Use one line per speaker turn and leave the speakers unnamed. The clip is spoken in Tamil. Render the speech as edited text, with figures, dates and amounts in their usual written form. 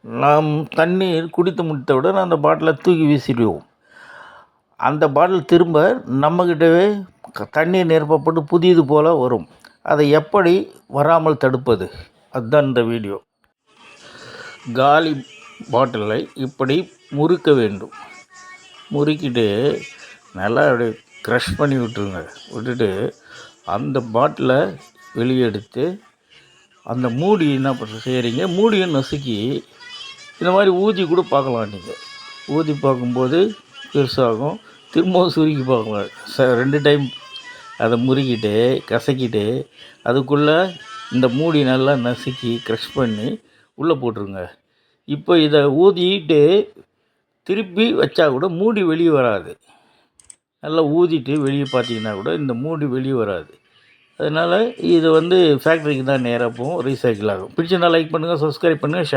நாம் தண்ணீர் குடித்து முடித்தவுடன் அந்த பாட்டிலை தூக்கி வீசிடுவோம். அந்த பாட்டில் திரும்ப நம்மக்கிட்டவே தண்ணீர் நிரப்பப்பட்டு புதியது போல் வரும். அதை எப்படி வராமல் தடுப்பது? அதுதான் இந்த வீடியோ. காலி பாட்டிலை இப்படி முறுக்க வேண்டும். முறுக்கிட்டு நல்லா அப்படியே க்ரஷ் பண்ணி விட்டுருங்க. விட்டுட்டு அந்த பாட்டிலை வெளியே எடுத்து அந்த மூடி என்ன செய்கிறீங்க, மூடியை நசுக்கி இந்த மாதிரி ஊதி கூட பார்க்கலாம். நீங்கள் ஊதி பார்க்கும்போது பெருசாகும். திரும்பவும் சுருக்கி பார்க்கலாம். 2 டைம் அதை முறுக்கிட்டு கசக்கிட்டு அதுக்குள்ளே இந்த மூடி நல்லா நசுக்கி க்ரஷ் பண்ணி உள்ளே போட்டுருங்க. இப்போ இதை ஊதிட்டு திருப்பி வச்சா கூட மூடி வெளியே வராது. நல்லா ஊதிட்டு வெளியே பார்த்தீங்கன்னா கூட இந்த மூடி வெளியே வராது. அதனால் இது ஃபேக்ட்ரிக்கு தான் நேராக போகும், ரீசைக்கிள் ஆகும். பிடிச்சிருந்தால் லைக் பண்ணுங்கள், சப்ஸ்கிரைப் பண்ணுங்கள், ஷேர்.